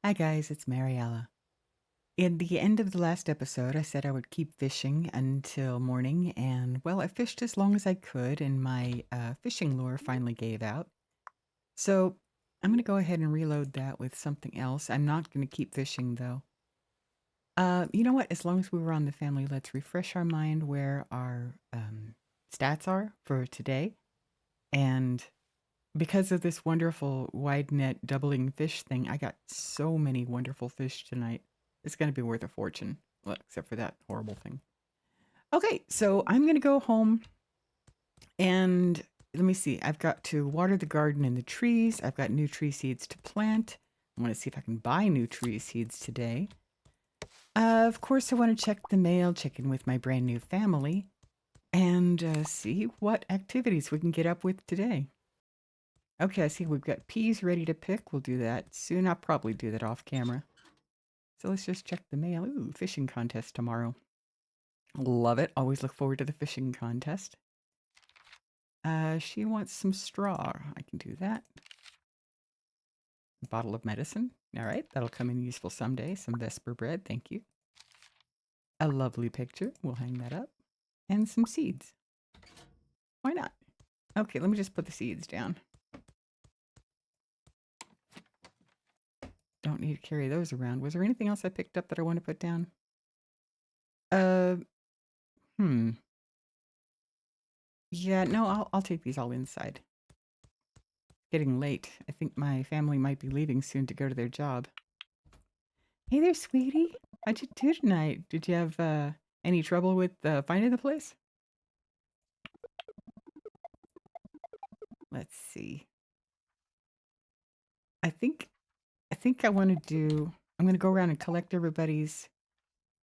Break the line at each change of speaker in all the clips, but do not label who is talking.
Hi guys, it's Mariella. In the end of the last episode, I said I would keep fishing until morning, and well, I fished as long as I could, and my fishing lure finally gave out. So I'm going to go ahead and reload that with something else. I'm not going to keep fishing though. You know what? As long as we were on the family, let's refresh our mind where our stats are for today. And because of this wonderful wide net doubling fish thing, I got so many wonderful fish tonight. It's going to be worth a fortune. Well, except for that horrible thing. Okay, so I'm going to go home and let me see. I've got to water the garden and the trees. I've got new tree seeds to plant. I want to see if I can buy new tree seeds today. Of course, I want to check the mail, check in with my brand new family, and see what activities we can get up with today. Okay, I see we've got peas ready to pick. We'll do that soon. I'll probably do that off camera. So let's just check the mail. Ooh, fishing contest tomorrow. Love it. Always look forward to the fishing contest. She wants some straw. I can do that. A bottle of medicine. All right, that'll come in useful someday. Some Vesper bread. Thank you. A lovely picture. We'll hang that up. And some seeds. Why not? Okay, let me just put the seeds down. Don't need to carry those around. Was there anything else I picked up that I want to put down? Uh, hmm. Yeah, no, I'll take these all inside. Getting late. I think my family might be leaving soon to go to their job. Hey there, sweetie. How'd you do tonight? Did you have any trouble with finding the place? Let's see. I think I want to do. I'm going to go around and collect everybody's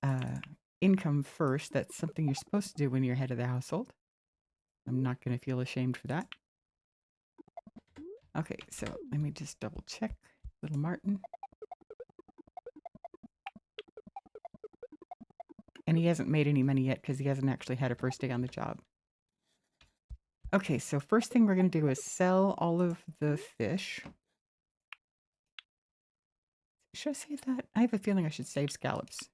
uh, income first. That's something you're supposed to do when you're head of the household. I'm not going to feel ashamed for that. Okay, so let me just double check. Little Martin. And he hasn't made any money yet because he hasn't actually had a first day on the job. Okay, so first thing we're going to do is sell all of the fish. Should I save that? I have a feeling I should save scallops.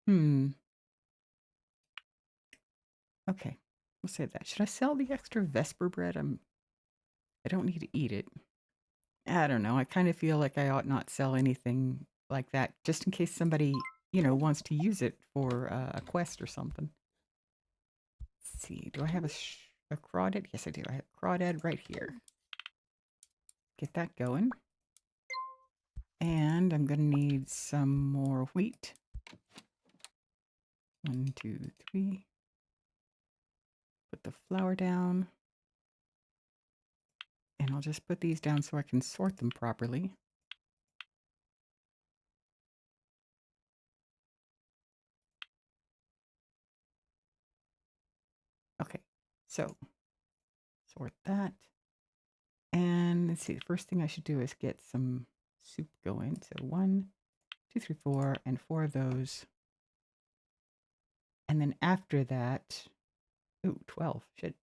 Hmm. Okay, we'll save that. Should I sell the extra Vesper bread? I don't need to eat it. I don't know. I kind of feel like I ought not sell anything like that, just in case somebody, wants to use it for a quest or something. Let's see. Do I have a crawdad? Yes, I do. I have a crawdad right here. Get that going. And I'm going to need some more wheat. 1, 2, 3. Put the flour down. And I'll just put these down so I can sort them properly. Okay, so sort that. And let's see, the first thing I should do is get some soup going. So 1, 2, 3, 4, and 4 of those. And then after that, ooh, 12. Shit.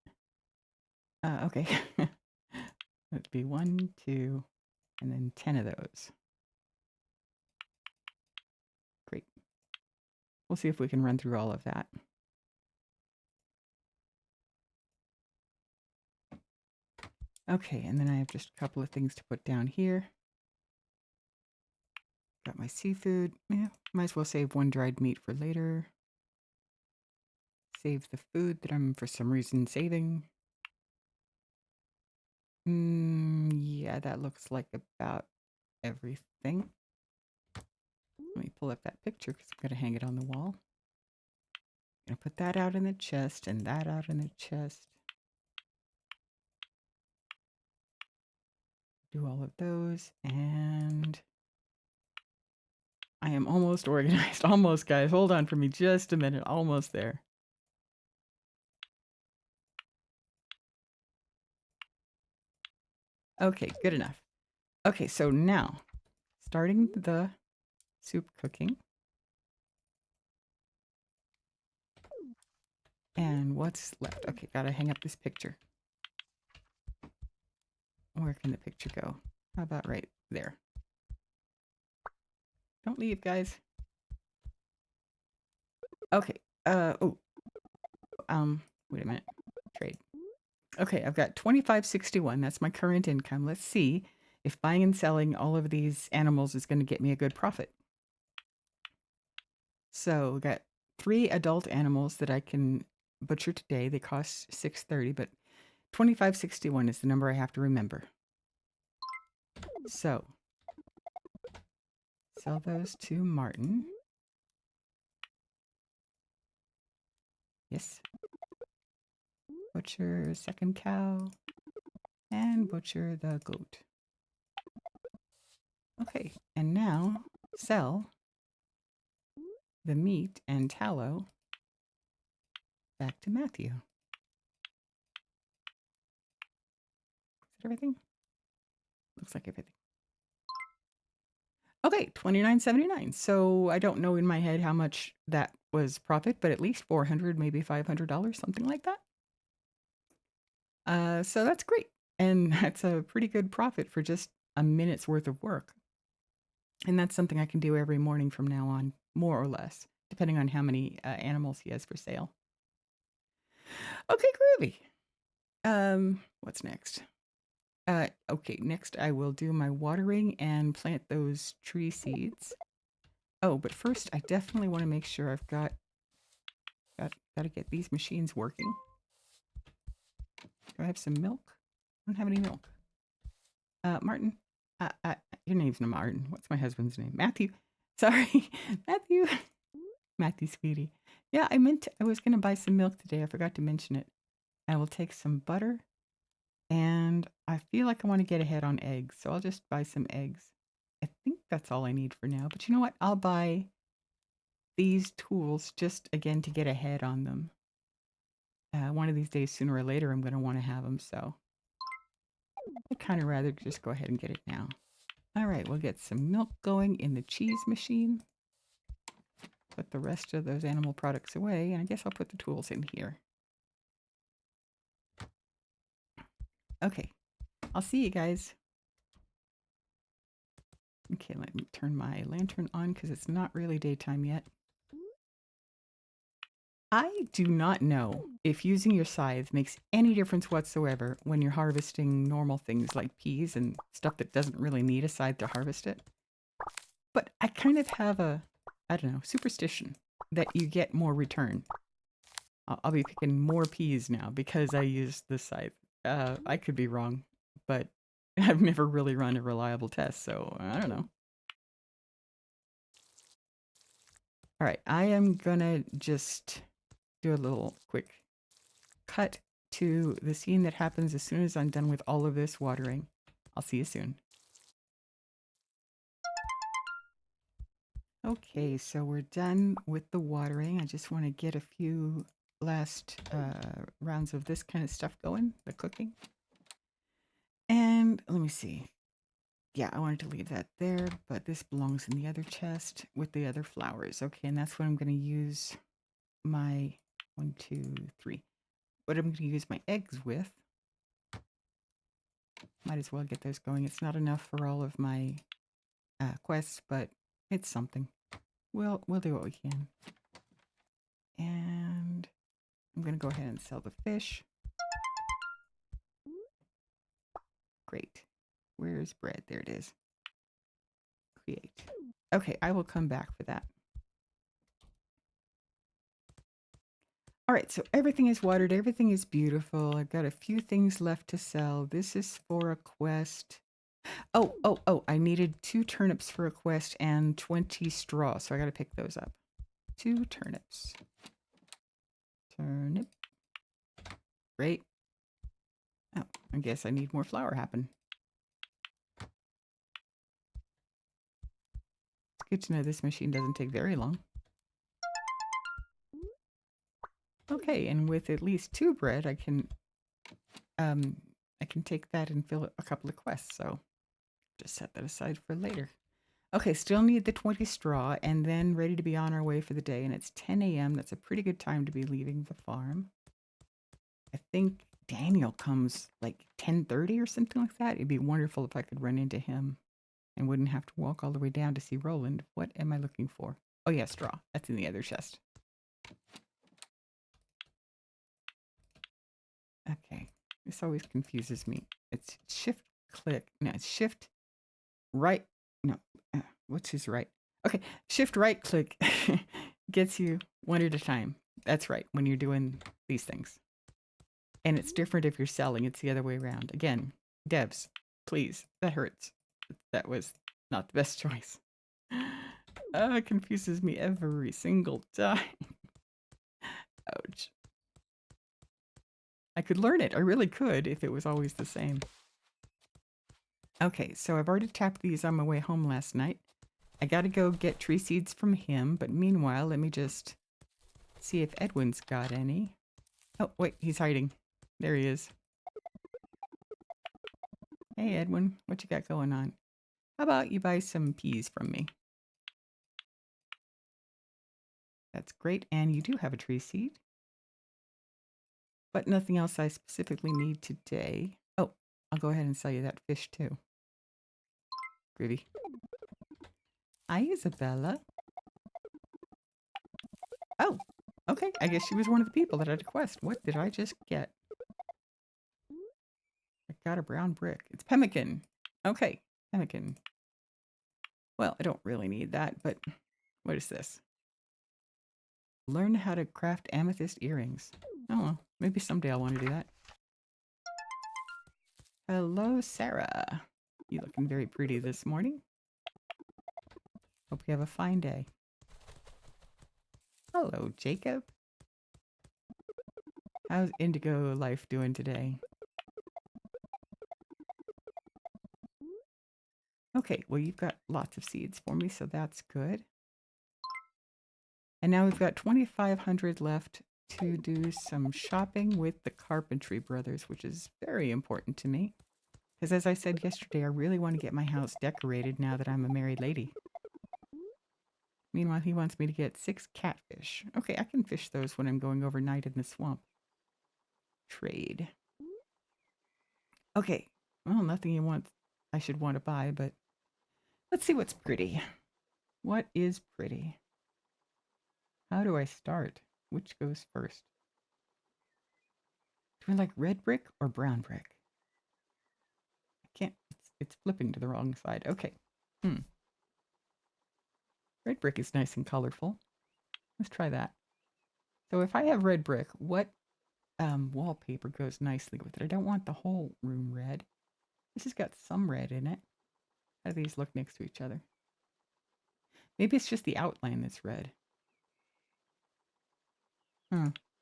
Okay. That'd be 1, 2, and then 10 of those. Great. We'll see if we can run through all of that. Okay, and then I have just a couple of things to put down here. Got my seafood. Yeah, might as well save one dried meat for later. Save the food that I'm for some reason saving. Yeah, that looks like about everything. Let me pull up that picture because I'm going to hang it on the wall. I'm going to put that out in the chest and that out in the chest. Do all of those, and I am almost organized. Almost, guys. Hold on for me just a minute. Almost there. Okay, good enough. Okay, so now, starting the soup cooking. And what's left? Okay, gotta hang up this picture. Where can the picture go? How about right there? Don't leave, guys. Okay. Wait a minute. Trade. Okay, I've got 2561. That's my current income. Let's see if buying and selling all of these animals is going to get me a good profit. So we got 3 adult animals that I can butcher today. They cost 630, but 2561 is the number I have to remember. So sell those to Martin. Yes. Butcher second cow and butcher the goat. Okay, and now sell the meat and tallow back to Matthew. Is that everything? Looks like everything. Okay, 29.79. So I don't know in my head how much that was profit, but at least 400, maybe $500, something like that. So that's great. And that's a pretty good profit for just a minute's worth of work. And that's something I can do every morning from now on, more or less, depending on how many animals he has for sale. Okay, groovy. What's next? Okay, next I will do my watering and plant those tree seeds. Oh, but first I definitely want to make sure I've got to get these machines working. Do I have some milk? I don't have any milk. Martin, your name's not Martin. What's my husband's name? Matthew. Sorry, Matthew. Matthew, sweetie. Yeah, I was going to buy some milk today. I forgot to mention it. I will take some butter, and I feel like I want to get ahead on eggs, so I'll just buy some eggs. I think that's all I need for now. But you know what? I'll buy these tools just again to get ahead on them. One of these days, sooner or later, I'm going to want to have them. So I'd kind of rather just go ahead and get it now. All right, we'll get some milk going in the cheese machine. Put the rest of those animal products away, and I guess I'll put the tools in here. Okay, I'll see you guys. Okay, let me turn my lantern on because it's not really daytime yet. I do not know if using your scythe makes any difference whatsoever when you're harvesting normal things like peas and stuff that doesn't really need a scythe to harvest it. But I kind of have a, I don't know, superstition that you get more return. I'll be picking more peas now because I used the scythe. I could be wrong, but I've never really run a reliable test, so I don't know. All right, I am gonna just do a little quick cut to the scene that happens as soon as I'm done with all of this watering. I'll see you soon. Okay, so we're done with the watering. I just want to get a few last rounds of this kind of stuff going, the cooking. And let me see. Yeah, I wanted to leave that there, but this belongs in the other chest with the other flowers. Okay, and that's what I'm going to use my 1, 2, 3. What I'm going to use my eggs with. Might as well get those going. It's not enough for all of my quests, but it's something. We'll do what we can. And I'm going to go ahead and sell the fish. Great. Where's bread? There it is. Create. Okay, I will come back for that. All right, so everything is watered. Everything is beautiful. I've got a few things left to sell. This is for a quest. Oh, I needed 2 turnips for a quest and 20 straw, so I got to pick those up. 2 turnips. Turnip. Great. Oh, I guess I need more flour happen. It's good to know this machine doesn't take very long. Okay, and with at least 2 bread, I can take that and fill a couple of quests, so just set that aside for later. Okay, still need the 20 straw and then ready to be on our way for the day, and it's 10 a.m. That's a pretty good time to be leaving the farm. I think Daniel comes like 10:30 or something like that. It'd be wonderful if I could run into him and wouldn't have to walk all the way down to see Roland. What am I looking for? Oh yeah, straw. That's in the other chest. Okay. This always confuses me. It's shift click. No, it's shift right. No, what's his right? Okay, shift right click gets you one at a time. That's right, when you're doing these things. And it's different if you're selling. It's the other way around. Again, devs, please. That hurts. That was not the best choice. It confuses me every single time. Ouch. I could learn it. I really could if it was always the same. Okay, so I've already tapped these on my way home last night. I gotta go get tree seeds from him, but meanwhile, let me just see if Edwin's got any. Oh, wait, he's hiding. There he is. Hey, Edwin, what you got going on? How about you buy some peas from me? That's great, and you do have a tree seed. But nothing else I specifically need today. Oh, I'll go ahead and sell you that fish too. Groovy. Hi, Isabella. Oh, okay. I guess she was one of the people that had a quest. What did I just get? I got a brown brick. It's pemmican. Okay, pemmican. Well, I don't really need that, but what is this? Learn how to craft amethyst earrings. Oh, well, maybe someday I'll want to do that. Hello, Sarah. You looking very pretty this morning. Hope you have a fine day. Hello, Jacob. How's Indigo Life doing today? Okay, well, you've got lots of seeds for me, so that's good. And now we've got 2,500 left to do some shopping with the Carpentry Brothers, which is very important to me. Because as I said yesterday, I really want to get my house decorated now that I'm a married lady. Meanwhile, he wants me to get 6 catfish. Okay, I can fish those when I'm going overnight in the swamp. Trade. Okay, well, nothing you want I should want to buy, but let's see what's pretty. What is pretty? How do I start? Which goes first? Do I like red brick or brown brick? I can't, it's flipping to the wrong side. Okay. Red brick is nice and colorful. Let's try that. So if I have red brick, what wallpaper goes nicely with it? I don't want the whole room red. This has got some red in it. How do these look next to each other? Maybe it's just the outline that's red.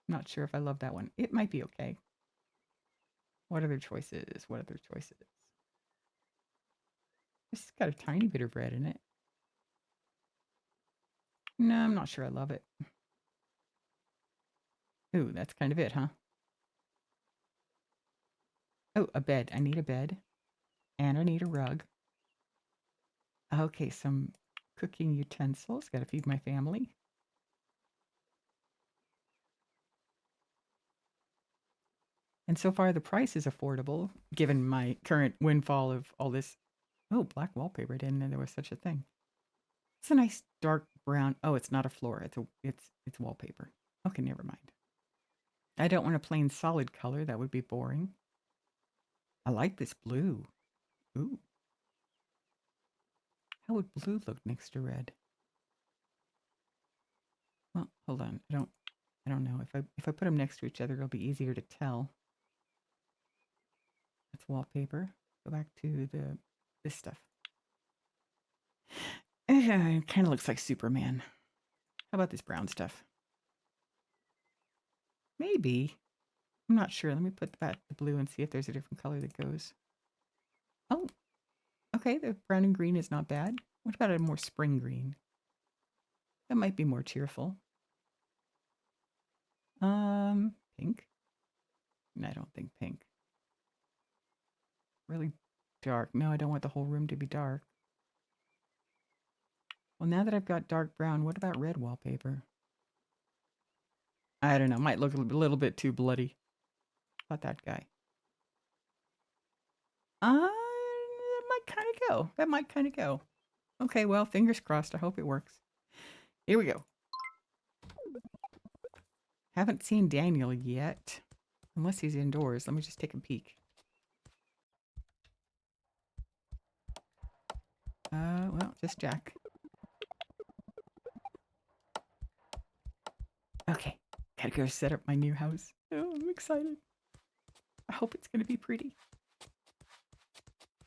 Not sure if I love that one. It might be okay. What other choices? What other choices? This has got a tiny bit of red in it. No, I'm not sure I love it. Ooh, that's kind of it, huh? Oh, a bed. I need a bed. And I need a rug. Okay, some cooking utensils. Got to feed my family. And so far, the price is affordable, given my current windfall of all this. Oh, black wallpaper. I didn't know there was such a thing. It's a nice dark brown. Oh, it's not a floor. It's wallpaper. Okay, never mind. I don't want a plain solid color. That would be boring. I like this blue. Ooh. How would blue look next to red? Well, hold on. I don't know. If I put them next to each other, it'll be easier to tell. That's wallpaper. Go back to this stuff. It kind of looks like Superman. How about this brown stuff? Maybe. I'm not sure. Let me put back the blue and see if there's a different color that goes. Oh, okay. The brown and green is not bad. What about a more spring green? That might be more cheerful. Pink? No, I don't think pink. Really dark. No, I don't want the whole room to be dark. Well, now that I've got dark brown, what about red wallpaper? I don't know. Might look a little bit too bloody. How about that guy? It might might kind of go. That might kind of go. Okay, well, fingers crossed. I hope it works. Here we go. Haven't seen Daniel yet. Unless he's indoors. Let me just take a peek. Well, just Jack. Okay, gotta go set up my new house. Oh, I'm excited. I hope it's gonna be pretty.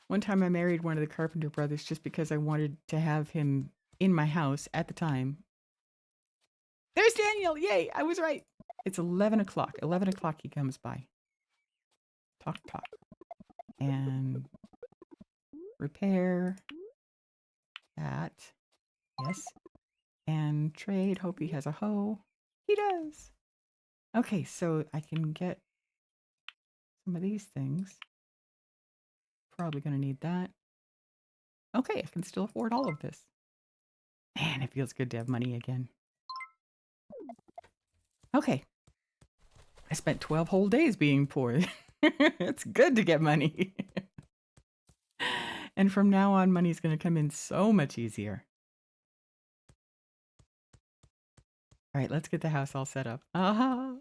One time I married one of the Carpenter brothers just because I wanted to have him in my house at the time. There's Daniel! Yay! I was right. It's 11 o'clock. 11 o'clock he comes by. Talk, talk. And repair that. Yes. And trade. Hope he has a hoe. He does. Okay, so I can get some of these things. Probably going to need that. Okay, I can still afford all of this. Man, it feels good to have money again. Okay. I spent 12 whole days being poor. It's good to get money. And from now on, money's going to come in so much easier. All right, let's get the house all set up. Ah,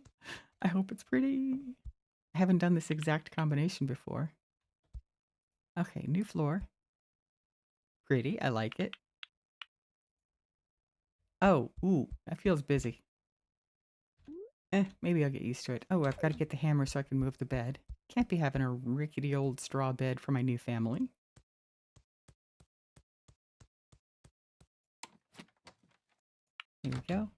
I hope it's pretty. I haven't done this exact combination before. Okay, new floor. Pretty, I like it. Oh, ooh, that feels busy. Maybe I'll get used to it. Oh, I've got to get the hammer so I can move the bed. Can't be having a rickety old straw bed for my new family. Here we go.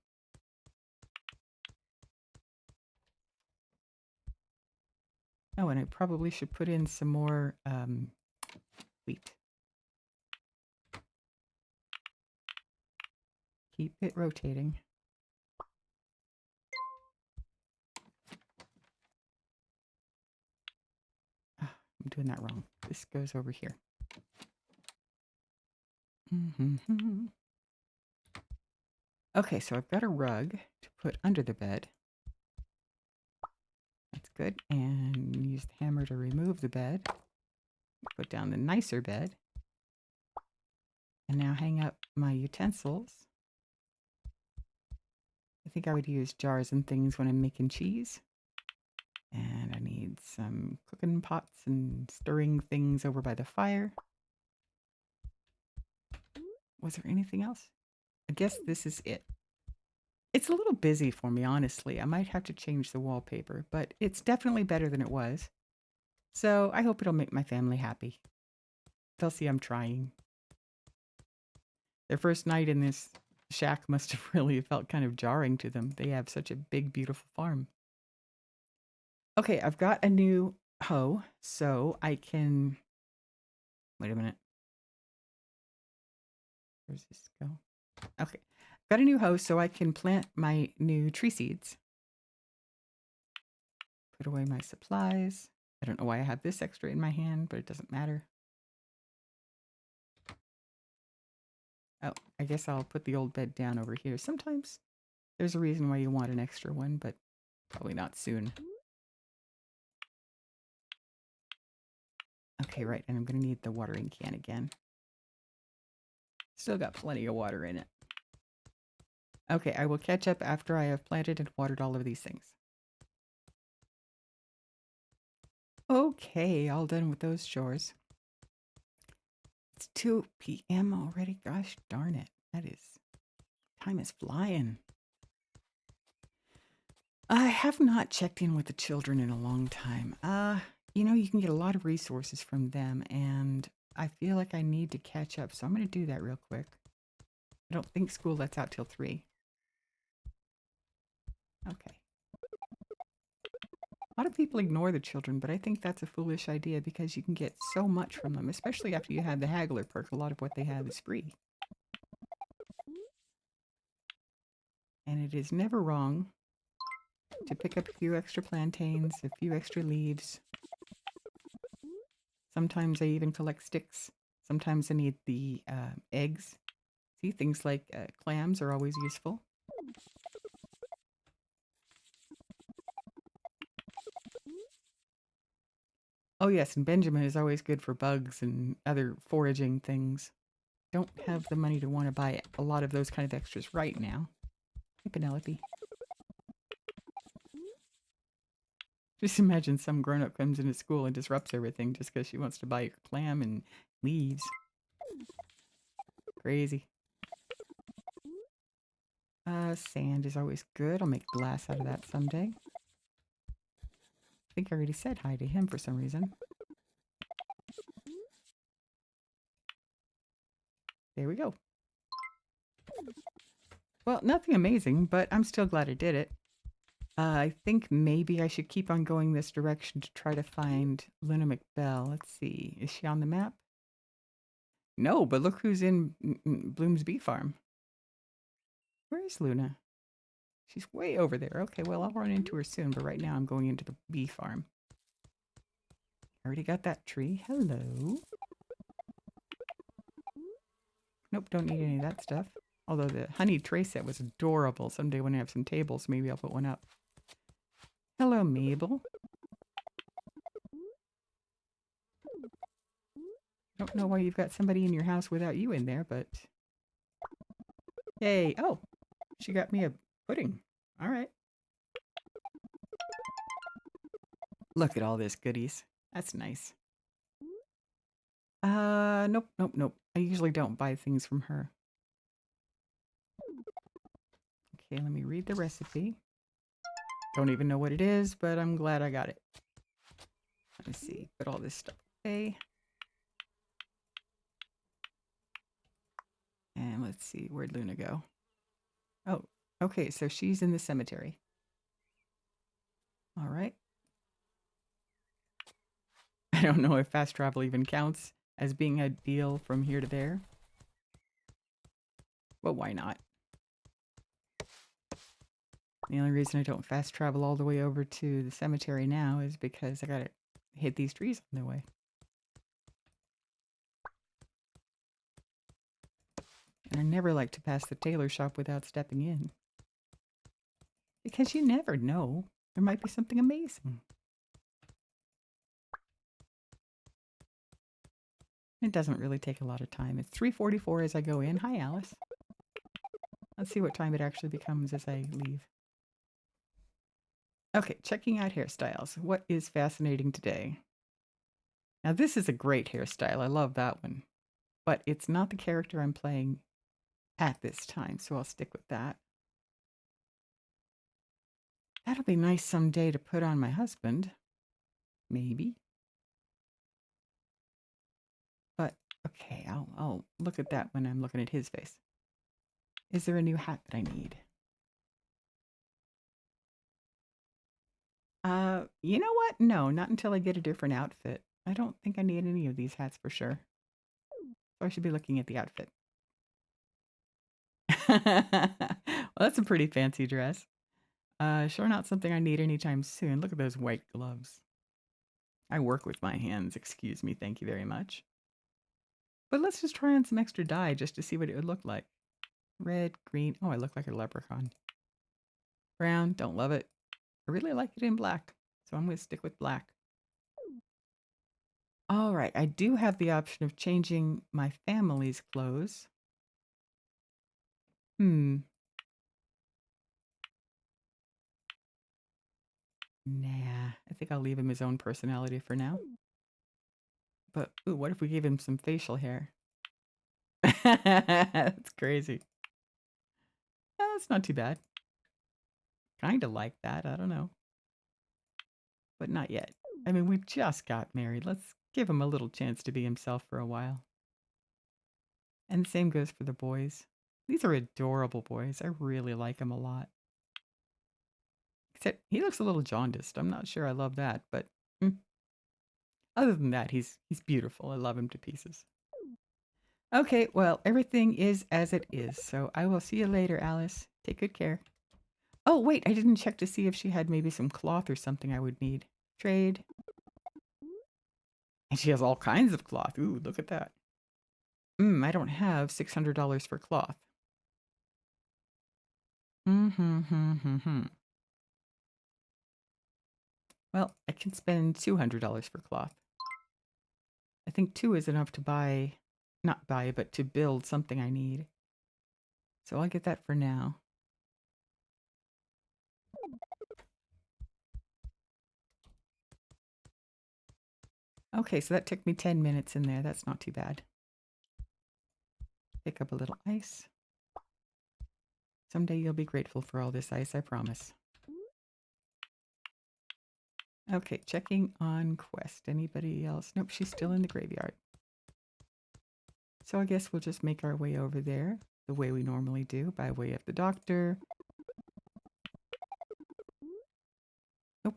Oh, and I probably should put in some more wheat. Keep it rotating. Oh, I'm doing that wrong. This goes over here. Okay, so I've got a rug to put under the bed. That's good. And use the hammer to remove the bed. Put down the nicer bed. And now hang up my utensils. I think I would use jars and things when I'm making cheese. And I need some cooking pots and stirring things over by the fire. Was there anything else? I guess this is it. It's a little busy for me, honestly. I might have to change the wallpaper, but it's definitely better than it was. So I hope it'll make my family happy. They'll see I'm trying. Their first night in this shack must have really felt kind of jarring to them. They have such a big, beautiful farm. Okay, I've got a new hoe, so I can... Wait a minute. Where's this go? Okay, got a new hoe, so I can plant my new tree seeds. Put away my supplies. I don't know why I have this extra in my hand, but it doesn't matter. Oh, I guess I'll put the old bed down over here. Sometimes there's a reason why you want an extra one, but probably not soon. Okay, right, and I'm going to need the watering can again. Still got plenty of water in it. Okay, I will catch up after I have planted and watered all of these things. Okay, all done with those chores. It's 2 p.m. already. Gosh darn it. Time is flying. I have not checked in with the children in a long time. You know, you can get a lot of resources from them, and I feel like I need to catch up, so I'm going to do that real quick. I don't think school lets out till 3. Okay. A lot of people ignore the children, but I think that's a foolish idea because you can get so much from them, especially after you have the haggler perk. A lot of what they have is free. And it is never wrong to pick up a few extra plantains, a few extra leaves. Sometimes I even collect sticks. Sometimes I need the eggs. See, things like clams are always useful. Oh, yes, and Benjamin is always good for bugs and other foraging things. Don't have the money to want to buy a lot of those kind of extras right now. Hey, Penelope. Just imagine some grown-up comes into school and disrupts everything just because she wants to buy your clam and leaves. Crazy. Sand is always good. I'll make glass out of that someday. I think I already said hi to him for some reason. There we go. Well, nothing amazing, but I'm still glad I did it. I think maybe I should keep on going this direction to try to find Luna McBell. Let's see. Is she on the map? No, but look who's in Bloom's bee farm. Where is Luna? She's way over there. Okay, well, I'll run into her soon, but right now I'm going into the bee farm. I already got that tree. Hello. Nope, don't need any of that stuff. Although the honey tray set was adorable. Someday when I have some tables, maybe I'll put one up. Hello, Mabel. Don't know why you've got somebody in your house without you in there, but... Yay. Oh, she got me a pudding. All right. Look at all this goodies. That's nice. Nope, nope, nope. I usually don't buy things from her. Okay, let me read the recipe. Don't even know what it is, but I'm glad I got it. Let me see. Put all this stuff away. And let's see. Where'd Luna go? Oh, okay. So she's in the cemetery. All right. I don't know if fast travel even counts as being a deal from here to there. But why not? The only reason I don't fast travel all the way over to the cemetery now is because I gotta hit these trees on the way. And I never like to pass the tailor shop without stepping in. Because you never know. There might be something amazing. It doesn't really take a lot of time. It's 3:44 as I go in. Hi, Alice. Let's see what time it actually becomes as I leave. Okay, checking out hairstyles. What is fascinating today? Now, this is a great hairstyle. I love that one. But it's not the character I'm playing at this time, so I'll stick with that. That'll be nice someday to put on my husband. Maybe. But, okay, I'll look at that when I'm looking at his face. Is there a new hat that I need? You know what? No, not until I get a different outfit. I don't think I need any of these hats for sure. So I should be looking at the outfit. Well, that's a pretty fancy dress. Sure not something I need anytime soon. Look at those white gloves. I work with my hands, excuse me, thank you very much. But let's just try on some extra dye just to see what it would look like. Red, green. Oh, I look like a leprechaun. Brown, don't love it. I really like it in black, so I'm going to stick with black. All right, I do have the option of changing my family's clothes. Nah, I think I'll leave him his own personality for now. But, ooh, what if we gave him some facial hair? That's crazy. Oh, that's not too bad. Kind of like that, I don't know. But not yet. I mean, we just got married. Let's give him a little chance to be himself for a while. And the same goes for the boys. These are adorable boys. I really like them a lot. Except he looks a little jaundiced. I'm not sure I love that, but other than that, he's beautiful. I love him to pieces. Okay, well, everything is as it is. So I will see you later, Alice. Take good care. Oh, wait, I didn't check to see if she had maybe some cloth or something I would need. Trade. And she has all kinds of cloth. Ooh, look at that. I don't have $600 for cloth. Well, I can spend $200 for cloth. I think 2 is enough to buy, not buy, but to build something I need. So I'll get that for now. Okay, so that took me 10 minutes in there. That's not too bad. Pick up a little ice. Someday you'll be grateful for all this ice, I promise. Okay, checking on Quest. Anybody else? Nope, she's still in the graveyard. So I guess we'll just make our way over there the way we normally do, by way of the doctor. Nope.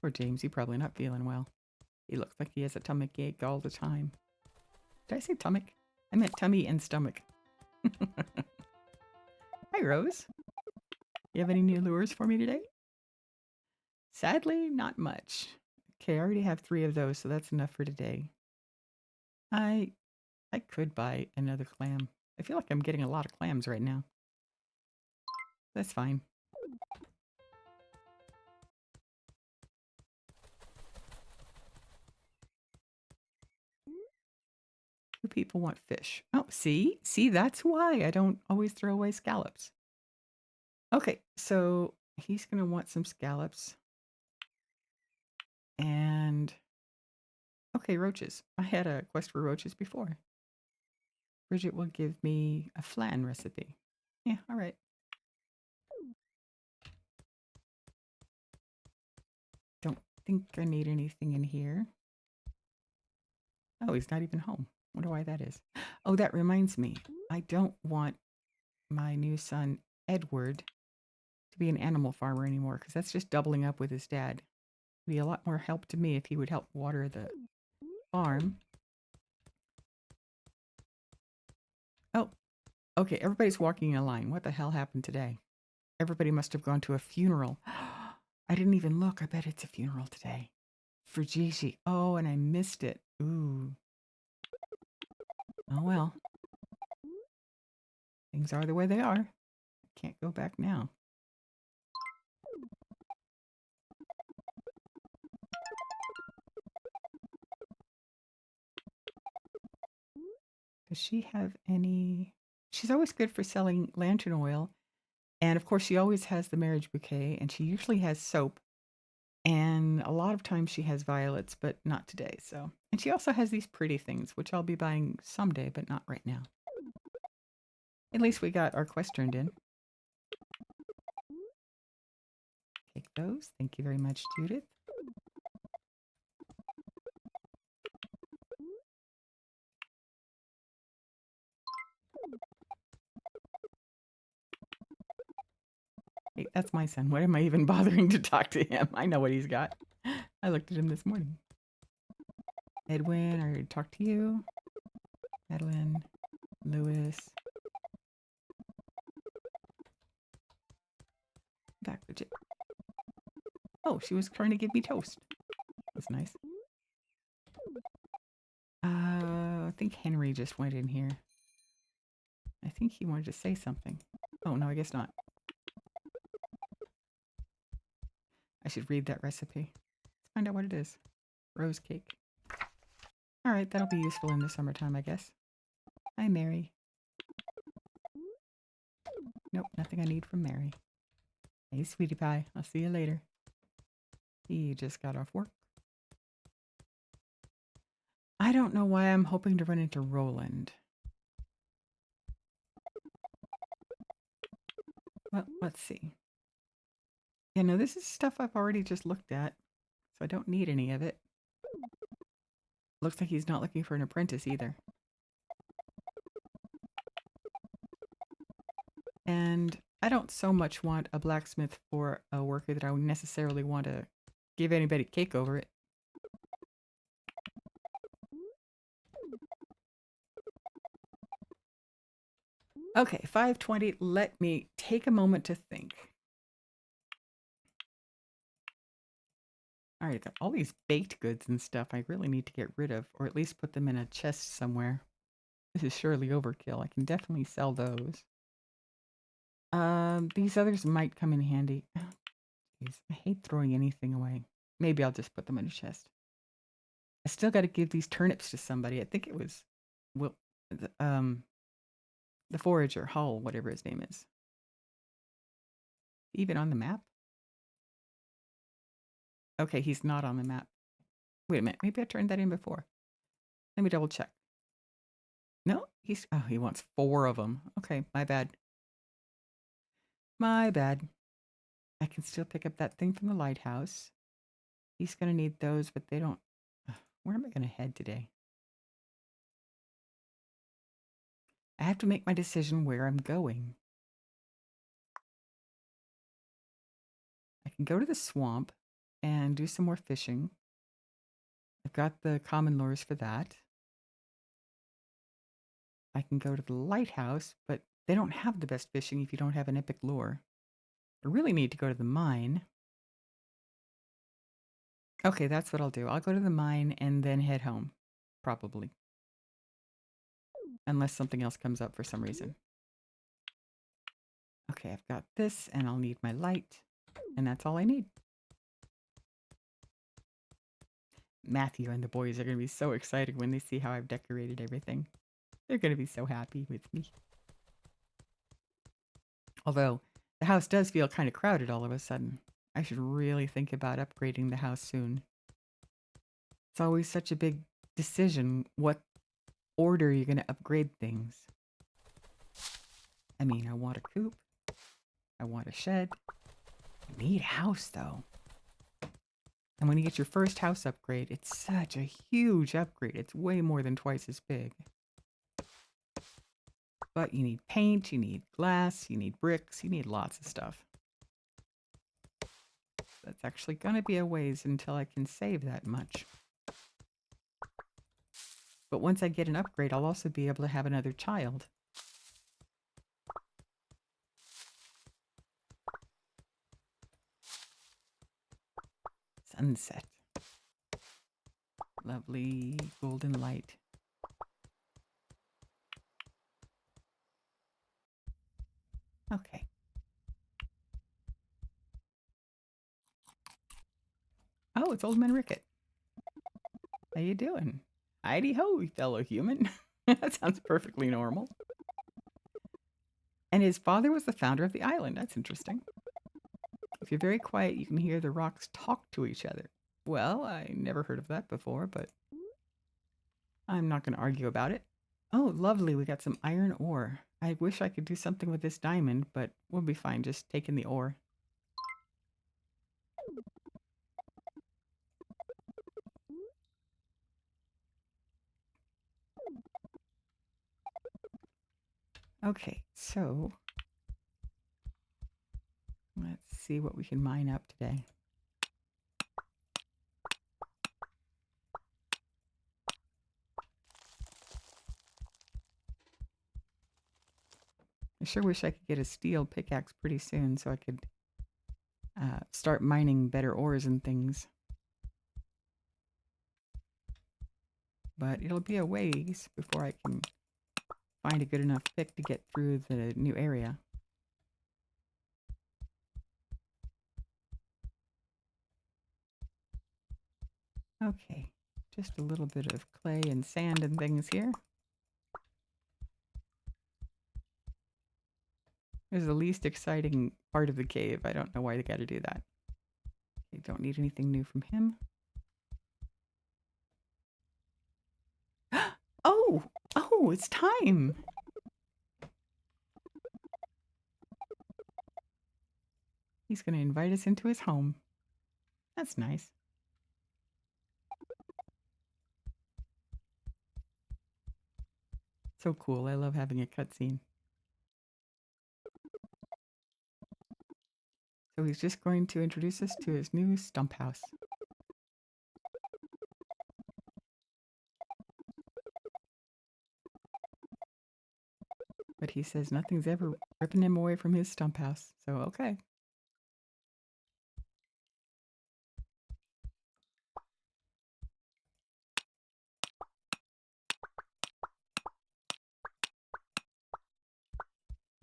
Poor James, he's probably not feeling well. He looks like he has a tummy ache all the time. Did I say tummic? I meant tummy and stomach. Hi, Rose. You have any new lures for me today? Sadly, not much. Okay, I already have 3 of those, so that's enough for today. I could buy another clam. I feel like I'm getting a lot of clams right now. That's fine. Two people want fish. Oh, see? See, that's why I don't always throw away scallops. Okay, so he's going to want some scallops. And, okay, roaches. I had a quest for roaches before. Bridget will give me a flan recipe. Yeah, all right. Don't think I need anything in here. Oh, he's not even home. Wonder why that is. Oh, that reminds me. I don't want my new son, Edward, to be an animal farmer anymore, because that's just doubling up with his dad. It'd be a lot more help to me if he would help water the farm. Oh, okay. Everybody's walking in a line. What the hell happened today? Everybody must have gone to a funeral. I didn't even look. I bet it's a funeral today. For Gigi. Oh, and I missed it. Ooh. Oh, well. Things are the way they are. Can't go back now. Does she have any? She's always good for selling lantern oil. And of course, she always has the marriage bouquet, and she usually has soap. And a lot of times she has violets, but not today. So, and she also has these pretty things, which I'll be buying someday, but not right now. At least we got our quest turned in. Take those. Thank you very much, Judith. Hey, that's my son. Why am I even bothering to talk to him? I know what he's got. I looked at him this morning. Edwin, I already talked to you. Madeline, Lewis. Back, Bridget. Oh, she was trying to give me toast. That's nice. I think Henry just went in here. I think he wanted to say something. Oh, no, I guess not. I should read that recipe. Let's find out what it is. Rose cake. All right, that'll be useful in the summertime, I guess. Hi, Mary. Nope, nothing I need from Mary. Hey, sweetie pie. I'll see you later. He just got off work. I don't know why I'm hoping to run into Roland. Well, let's see. Yeah, no, this is stuff I've already just looked at, so I don't need any of it. Looks like he's not looking for an apprentice either. And I don't so much want a blacksmith for a worker that I would necessarily want to give anybody cake over it. Okay, 5:20. Let me take a moment to think. All right, I got all these baked goods and stuff I really need to get rid of, or at least put them in a chest somewhere. This is surely overkill. I can definitely sell those. These others might come in handy. Oh, geez, I hate throwing anything away. Maybe I'll just put them in a chest. I still got to give these turnips to somebody. I think it was Will, the, the forager, Hull, whatever his name is. Even on the map? Okay, he's not on the map. Wait a minute. Maybe I turned that in before. Let me double check. No, he wants 4 of them. Okay, my bad. My bad. I can still pick up that thing from the lighthouse. He's going to need those, but they don't. Where am I going to head today? I have to make my decision where I'm going. I can go to the swamp and do some more fishing. I've got the common lures for that. I can go to the lighthouse, but they don't have the best fishing if you don't have an epic lure. I really need to go to the mine. Okay, that's what I'll do. I'll go to the mine and then head home. Probably. Unless something else comes up for some reason. Okay, I've got this, and I'll need my light. And that's all I need. Matthew and the boys are going to be so excited when they see how I've decorated everything. They're going to be so happy with me. Although, the house does feel kind of crowded all of a sudden. I should really think about upgrading the house soon. It's always such a big decision what order you're going to upgrade things. I mean, I want a coop. I want a shed. I need a house, though. And when you get your first house upgrade, it's such a huge upgrade. It's way more than twice as big. But you need paint, you need glass, you need bricks, you need lots of stuff. That's actually going to be a ways until I can save that much. But once I get an upgrade, I'll also be able to have another child. Sunset. Lovely golden light. Okay. Oh, it's Old Man Ricket. How you doing? Heidi ho, fellow human. That sounds perfectly normal. And his father was the founder of the island. That's interesting. If you're very quiet, you can hear the rocks talk to each other. Well, I never heard of that before, but I'm not going to argue about it. Oh, lovely. We got some iron ore. I wish I could do something with this diamond, but we'll be fine just taking the ore. Okay, so let's see what we can mine up today. I sure wish I could get a steel pickaxe pretty soon so I could start mining better ores and things. But it'll be a ways before I can find a good enough pick to get through the new area. Okay, just a little bit of clay and sand and things here. This is the least exciting part of the cave. I don't know why they got to do that. Okay, don't need anything new from him. Oh! Oh, it's time! He's going to invite us into his home. That's nice. So cool. I love having a cutscene. So he's just going to introduce us to his new stump house. But he says nothing's ever ripping him away from his stump house. So, okay.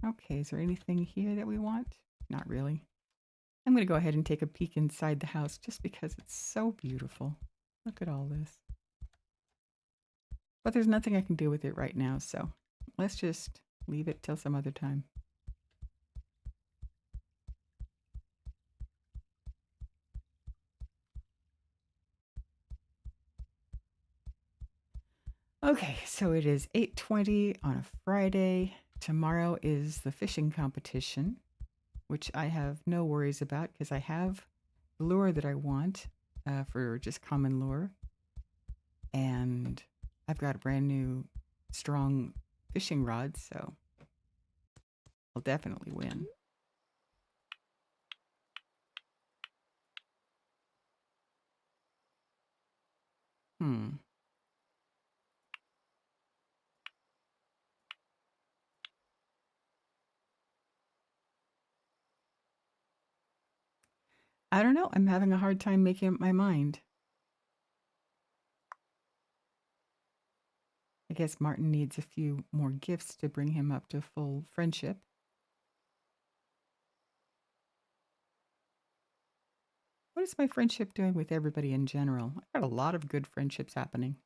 Okay, is there anything here that we want? Not really. I'm going to go ahead and take a peek inside the house just because it's so beautiful. Look at all this. But there's nothing I can do with it right now, so let's just leave it till some other time. Okay, so it is 8:20 on a Friday. Tomorrow is the fishing competition, which I have no worries about because I have the lure that I want for just common lure. And I've got a brand new strong fishing rod, so I'll definitely win. Hmm. I don't know. I'm having a hard time making up my mind. I guess Martin needs a few more gifts to bring him up to full friendship. What is my friendship doing with everybody in general? I've got a lot of good friendships happening.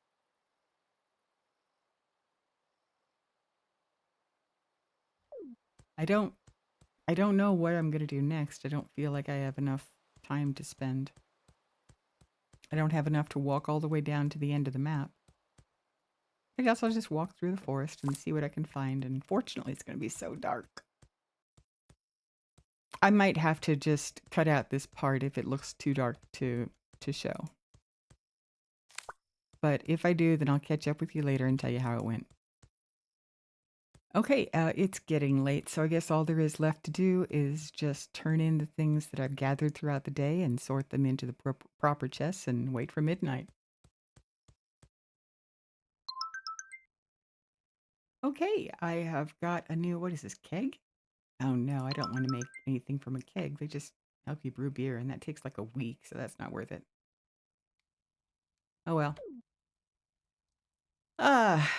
I don't I don't know what I'm going to do next. I don't feel like I have enough time to spend. I don't have enough to walk all the way down to the end of the map. I guess I'll just walk through the forest and see what I can find. And fortunately, it's going to be so dark. I might have to just cut out this part if it looks too dark to show. But if I do, then I'll catch up with you later and tell you how it went. Okay, it's getting late, so I guess all there is left to do is just turn in the things that I've gathered throughout the day and sort them into the proper chests and wait for midnight. Okay, I have got a new, what is this, keg? Oh no, I don't want to make anything from a keg. They just help you brew beer, and that takes like a week, so that's not worth it. Oh well.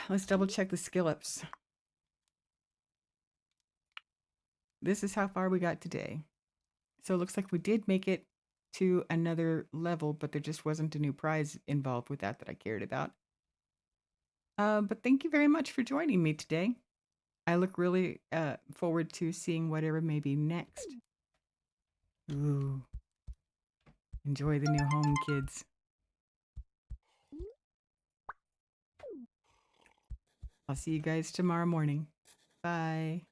Let's double check the skill ups. This is how far we got today. So it looks like we did make it to another level, but there just wasn't a new prize involved with that I cared about. But thank you very much for joining me today. I look really forward to seeing whatever may be next. Ooh, enjoy the new home, kids. I'll see you guys tomorrow morning. Bye.